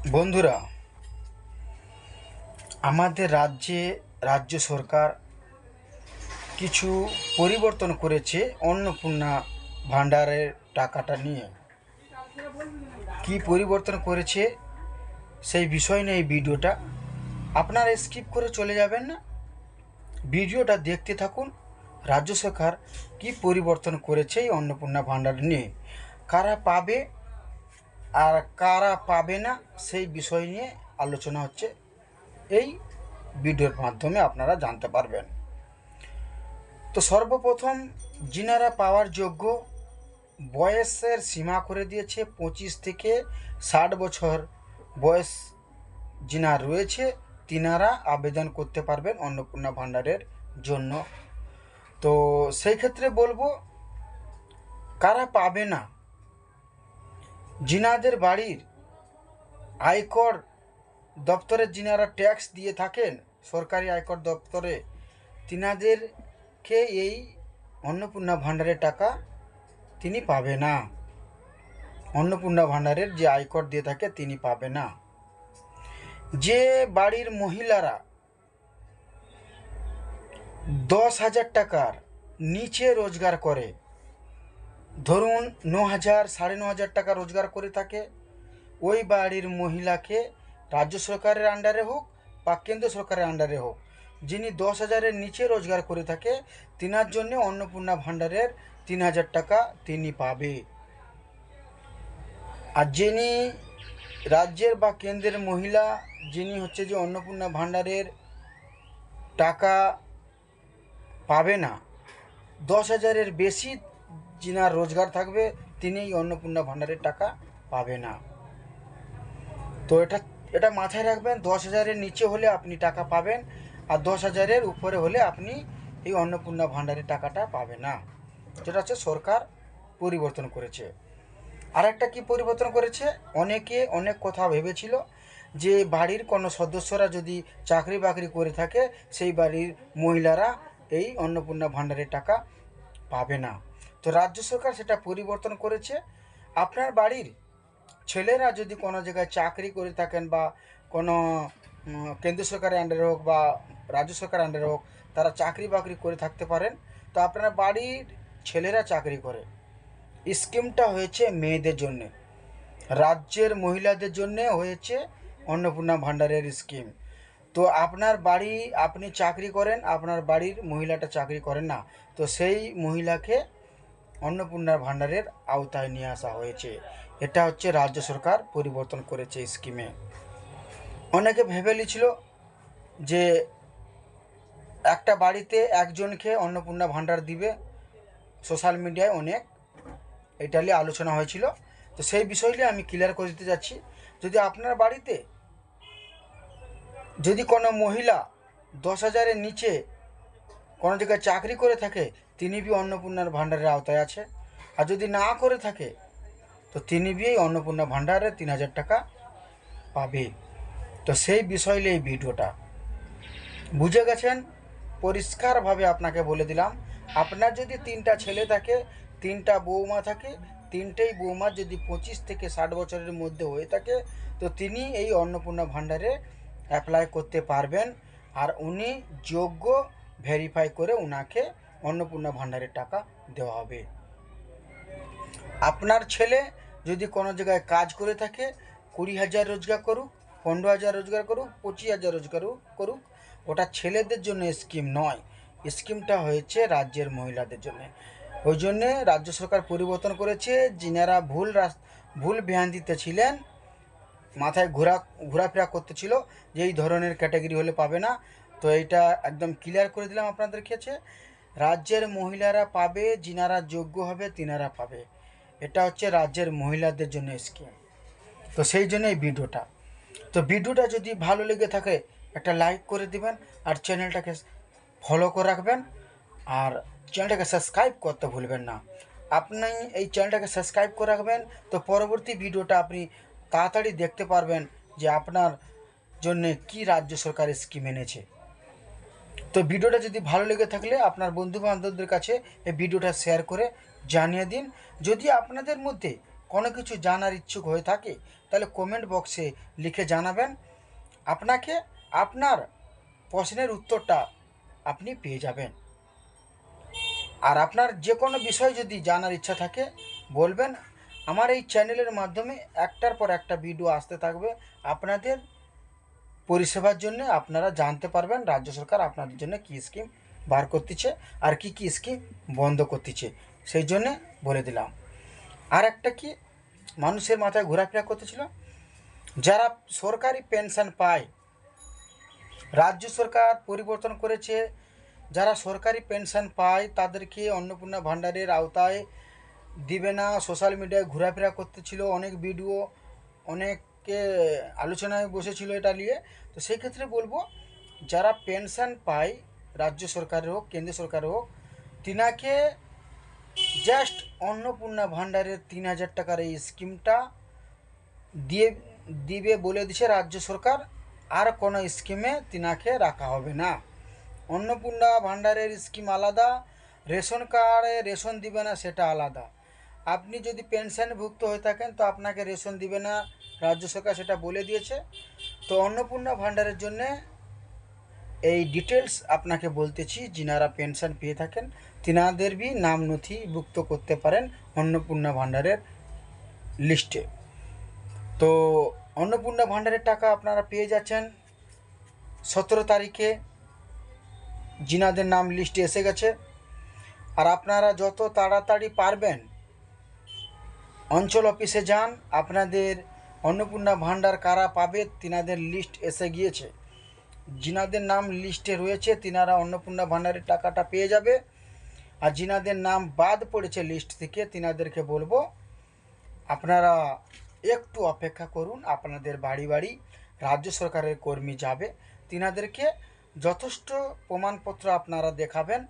বন্ধুরা, আমাদের রাজ্য সরকার কিছু পরিবর্তন করেছে অন্নপূর্ণা ভাণ্ডারের টাকাটা নিয়ে। কি পরিবর্তন করেছে সেই বিষয় নিয়ে এই ভিডিওটা। আপনারা স্কিপ করে চলে যাবেন না, ভিডিওটা দেখতে থাকুন। রাজ্য সরকার কি পরিবর্তন করেছে এই অন্নপূর্ণা ভাণ্ডার নিয়ে, কারা পাবে আর কারা পাবে না সেই বিষয় নিয়ে আলোচনা হচ্ছে। এই ভিডিওর মাধ্যমে আপনারা জানতে পারবেন। তো সর্বপ্রথম যিনারা পাওয়ার যোগ্য, বয়সের সীমা করে দিয়েছে 25 থেকে 60 বছর বয়স যিনা রয়েছে তিনারা আবেদন করতে পারবেন অন্নপূর্ণা ভাণ্ডারের জন্য। তো সেই ক্ষেত্রে বলবো, কারা পাবে না, যিনাদের বাড়ির আয়কর দপ্তরে যিনারা ট্যাক্স দিয়ে থাকেন, সরকারি আয়কর দপ্তরে, তিনাদেরকে এই অন্নপূর্ণা ভাণ্ডারের টাকা তিনি পাবে না। অন্নপূর্ণা ভাণ্ডারের যে আয়কর দিয়ে থাকে তিনি পাবে না। যে বাড়ির মহিলারা 10,000 টাকার নিচে রোজগার করে, ধরুন 9,000 9,500 টাকা রোজগার করে থাকে, ওই বাড়ির মহিলাকে রাজ্য সরকারের আন্ডারে হোক বা কেন্দ্র সরকারের আন্ডারে হোক, যিনি 10,000-এর নিচে রোজগার করে থাকে তিনার জন্য অন্নপূর্ণা ভাণ্ডারের 3,000 টাকা তিনি পাবে। আর যিনি রাজ্যের বা কেন্দ্রের মহিলা, যিনি হচ্ছে যে অন্নপূর্ণা ভাণ্ডারের টাকা পাবে না, 10,000-এর বেশি যিনার রোজগার থাকবে তিনি এই অন্নপূর্ণা ভাণ্ডারের টাকা পাবে না। তো এটা মাথায় রাখবেন, 10,000-এর নিচে হলে আপনি টাকা পাবেন, আর 10,000-এর উপরে হলে আপনি এই অন্নপূর্ণা ভাণ্ডারের টাকাটা পাবেন না। যেটা হচ্ছে সরকার পরিবর্তন করেছে। আর একটা কী পরিবর্তন করেছে, অনেকে অনেক কথা ভেবেছিল যে বাড়ির কোনো সদস্যরা যদি চাকরি বাকরি করে থাকে সেই বাড়ির মহিলারা এই অন্নপূর্ণা ভাণ্ডারের টাকা পাবে না। তো রাজ্য সরকার সেটা পরিবর্তন করেছে। আপনার বাড়ির ছেলেরা যদি কোনো জায়গায় চাকরি করে থাকেন বা কোনো কেন্দ্র সরকারের আন্ডারে হোক বা রাজ্য সরকারের আন্ডারে হোক, তারা চাকরি বাকরি করে থাকতে পারেন। তো আপনার বাড়ির ছেলেরা চাকরি করে, স্কিমটা হয়েছে মেয়েদের জন্যে, রাজ্যের মহিলাদের জন্যে হয়েছে অন্নপূর্ণা ভাণ্ডারের স্কিম। তো আপনার বাড়ি, আপনি চাকরি করেন, আপনার বাড়ির মহিলাটা চাকরি করেন না, তো সেই মহিলাকে অন্নপূর্ণা ভাণ্ডারের আওতায় নিয়ে আসা হয়েছে। এটা হচ্ছে রাজ্য সরকার পরিবর্তন করেছে স্কিমে। অনেকে ভেবে নিয়েছিল যে একটা বাড়িতে একজনকে অন্নপূর্ণা ভাণ্ডার দিবে, সোশ্যাল মিডিয়ায় অনেক এটা নিয়ে আলোচনা হয়েছিল। তো সেই বিষয় নিয়ে আমি ক্লিয়ার করে দিতে যাচ্ছি, যদি আপনার বাড়িতে যদি কোনো মহিলা 10,000-এর নিচে কোনো জায়গায় চাকরি করে থাকে, তিনি বি অন্নপূর্ণার ভাণ্ডারের আওতায় আছে। আর যদি না করে থাকে তো তিনি বি এই অন্নপূর্ণা ভাণ্ডারে 3,000 টাকা পাবে। তো সেই বিষয় নিয়ে এই ভিডিওটা, বুঝে গেছেন? পরিষ্কারভাবে আপনাকে বলে দিলাম, আপনার যদি 3টা ছেলে থাকে, 3টা বৌমা থাকে, 3টেই বৌমা যদি 25 থেকে 60 বছরের মধ্যে হয়ে থাকে, তো তিনি এই অন্নপূর্ণা ভাণ্ডারে অ্যাপ্লাই করতে পারবেন। আর উনি যোগ্য ভেরিফাই করে ওনাকে অন্নপূর্ণা ভাণ্ডারের টাকা দেওয়া হবে। আপনার ছেলে যদি কোনো জায়গায় কাজ করে থাকে, 20,000 রোজগার করুক, 15,000 রোজগার করুক, 25,000 রোজগার করুক, ওটা ছেলেদের জন্য স্কিম নয়, স্কিমটা হয়েছে রাজ্যের মহিলাদের জন্য। ওই জন্যে রাজ্য সরকার পরিবর্তন করেছে। যিনারা ভুল ভ্রান্তিতে ছিলেন, মাথায় ঘোরাফেরা করতেছিল যে এই ধরনের ক্যাটাগরি হলে পাবে না, তো এইটা একদম ক্লিয়ার করে দিলাম আপনাদের কাছে। রাজ্যের মহিলারা পাবে, যিনারা যোগ্য হবে তিনারা পাবে। এটা হচ্ছে রাজ্যের মহিলাদের জন্য স্কিম। তো সেই জন্য এই ভিডিওটা। তো ভিডিওটা যদি ভালো লেগে থাকে একটা লাইক করে দিবেন, আর চ্যানেলটাকে ফলো করে রাখবেন, আর চ্যানেলটাকে সাবস্ক্রাইব করতে ভুলবেন না। আপনি এই চ্যানেলটাকে সাবস্ক্রাইব করে রাখবেন, তো পরবর্তী ভিডিওটা আপনি তাড়াতাড়ি দেখতে পারবেন যে আপনার জন্য কি রাজ্য সরকার স্কিম এনেছে। তো ভিডিওটা যদি ভালো লেগে থাকলে আপনার বন্ধু বান্ধবদের কাছে এই ভিডিওটা শেয়ার করে জানিয়ে দিন। যদি আপনাদের মধ্যে কোনো কিছু জানার ইচ্ছুক হয়ে থাকে তাহলে কমেন্ট বক্সে লিখে জানাবেন। আপনাকে আপনার প্রশ্নের উত্তরটা আপনি পেয়ে যাবেন। আর আপনার যে কোনো বিষয় যদি জানার ইচ্ছা থাকে বলবেন। আমার এই চ্যানেলের মাধ্যমে একটার পর একটা ভিডিও আসতে থাকবে আপনাদের পরিষেবার জন্য। আপনারা জানতে পারবেন রাজ্য সরকার আপনাদের জন্য কী স্কিম বার করতেছে আর কি কি স্কিম বন্ধ করতেছে, সেই জন্যে বলে দিলাম। আর একটা কি মানুষের মাথায় ঘোরাফেরা করতেছিল, যারা সরকারি পেনশন পায়, রাজ্য সরকার পরিবর্তন করেছে, যারা সরকারি পেনশন পায় তাদেরকে অন্নপূর্ণা ভাণ্ডারের আওতায় দিবে না। সোশ্যাল মিডিয়ায় ঘোরাফেরা করতেছিল, অনেক ভিডিও, অনেকে আলোচনায় বসেছিল এটা নিয়ে। তো সেই ক্ষেত্রে বলবো, যারা পেনশন পায় রাজ্য সরকারের হোক কেন্দ্র সরকারের হোক, তিনাকে জাস্ট অন্নপূর্ণা ভাণ্ডারের 3,000 টাকার এই স্কিমটা দিবে বলে দিছে রাজ্য সরকার। আর কোনো স্কিমে তিনাকে রাখা হবে না। অন্নপূর্ণা ভাণ্ডারের স্কিম আলাদা, রেশন কার্ডে রেশন দিবে না সেটা আলাদা। আপনি যদি পেনশনভুক্ত হয়ে থাকেন তো আপনাকে রেশন দিবে না, রাজ্য সরকার সেটা বলে দিয়েছে। তো অন্নপূর্ণা ভাণ্ডারের জন্যে এই ডিটেলস আপনাকে বলতেছি, যিনারা পেনশন পেয়ে থাকেন তিনাদের বি নাম নথিভুক্ত করতে পারেন অন্নপূর্ণা ভাণ্ডারের লিস্টে। তো অন্নপূর্ণা ভাণ্ডারের টাকা আপনারা পেয়ে যাচ্ছেন 17 তারিখে, যিনাদের নাম লিস্টে এসে গেছে। আর আপনারা যত তাড়াতাড়ি পারবেন অঞ্চল অফিসে যান, আপনাদের অন্নপূর্ণা ভাণ্ডার কারা পাবে তিনাদের লিস্ট এসে গিয়েছে। যিনাদের নাম লিস্টে রয়েছে তিনারা অন্নপূর্ণা ভাণ্ডারের টাকাটা পেয়ে যাবে। আর যিনাদের নাম বাদ পড়েছে লিস্ট থেকে তিনাদেরকে বলবো আপনারা একটু অপেক্ষা করুন। আপনাদের বাড়ি বাড়ি রাজ্য সরকারের কর্মী যাবে, তিনাদেরকে যথেষ্ট প্রমাণপত্র আপনারা দেখাবেন।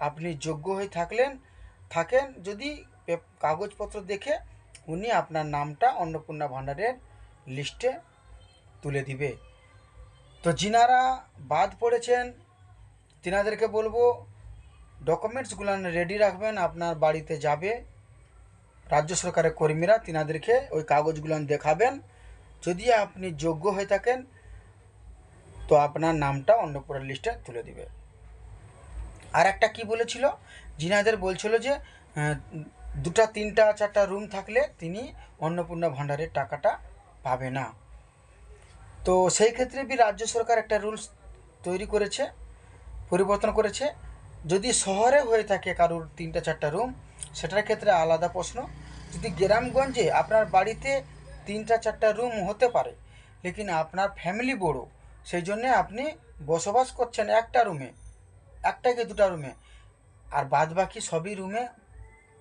আপনি যোগ্য হয়ে থাকেন যদি কাগজপত্র দেখে উনি আপনার নামটা অন্নপূর্ণা ভাণ্ডারের লিস্টে তুলে দিবে। তো যিনারা বাদ পড়েছেন তিনাদেরকে বলবো ডকুমেন্টসগুলো রেডি রাখবেন। আপনার বাড়িতে যাবে রাজ্য সরকারের কর্মীরা, তিনাদেরকে ওই কাগজগুলো দেখাবেন। যদি আপনি যোগ্য হয়ে থাকেন তো আপনার নামটা অন্নপূর্ণা লিস্টে তুলে দিবে। আর একটা কি বলেছিল, যিনাদের বলছিল যে 2টা 3টা 4টা রুম থাকলে তিনি অন্নপূর্ণা ভাণ্ডারের টাকাটা পাবে না। তো সেই ক্ষেত্রে বি রাজ্য সরকার একটা রুলস তৈরি করেছে, পরিবর্তন করেছে। যদি শহরে হয়ে থাকে কারোর 3টা 4টা রুম সেটার ক্ষেত্রে আলাদা প্রশ্ন। যদি গ্রামগঞ্জে আপনার বাড়িতে 3টা 4টা রুম হতে পারে, লেকিন আপনার ফ্যামিলি বড়, সেই জন্যে আপনি বসবাস করছেন একটা রুমে, একটা কি 2টা রুমে, আর বাদ বাকি সবই রুমে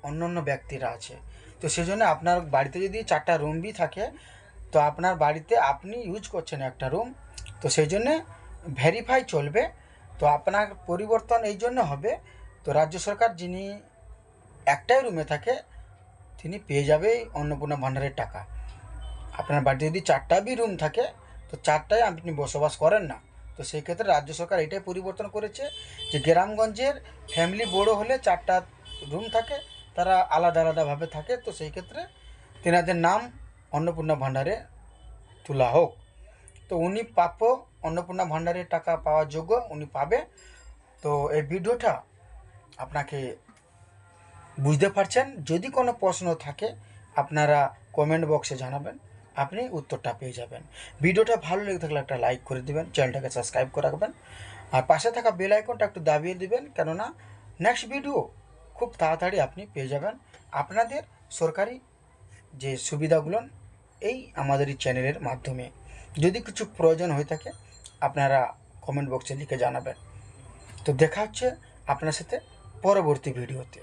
অন্য অন্য ব্যক্তিরা আছে। তো সেই জন্য আপনার বাড়িতে যদি 4টা রুম বি থাকে তো আপনার বাড়িতে আপনি ইউজ করছেন একটা রুম, তো সেই জন্যে ভেরিফাই চলবে। তো আপনার পরিবর্তন এই জন্য হবে, তো রাজ্য সরকার যিনি একটাই রুমে থাকে তিনি পেয়ে যাবে অন্নপূর্ণা ভাণ্ডারের টাকা। আপনার বাড়িতে যদি 4টা বি রুম থাকে তো 4টায় আপনি বসবাস করেন না, তো সেই ক্ষেত্রে রাজ্য সরকার এটাই পরিবর্তন করেছে যে গ্রামগঞ্জের ফ্যামিলি বড় হলে 4টা রুম থাকে, তারা আলাদা আলাদাভাবে থাকে। তো সেই ক্ষেত্রে তেনাদের নাম অন্নপূর্ণা ভাণ্ডারে তোলা হোক। তো উনি প্রাপ্য, অন্নপূর্ণা ভাণ্ডারের টাকা পাওয়ার যোগ্য, উনি পাবে। তো এই ভিডিওটা আপনাকে বুঝতে পারছেন। যদি কোনো প্রশ্ন থাকে আপনারা কমেন্ট বক্সে জানাবেন, আপনি উত্তরটা পেয়ে যাবেন। ভিডিওটা ভালো লেগে থাকলে একটা লাইক করে দেবেন, চ্যানেলটাকে সাবস্ক্রাইব করে রাখবেন, আর পাশে থাকা বেল আইকনটা একটু দাবিয়ে দেবেন, কেননা নেক্সট ভিডিও খুব তাড়াতাড়ি আপনি পেয়ে যাবেন। আপনাদের সরকারি যে সুবিধাগুলো এই আমাদের এই চ্যানেলের মাধ্যমে। যদি কিছু প্রয়োজন হয়ে থাকে আপনারা কমেন্ট বক্সে লিখে জানাবেন। তো দেখা হচ্ছে আপনার সাথে পরবর্তী ভিডিওতে।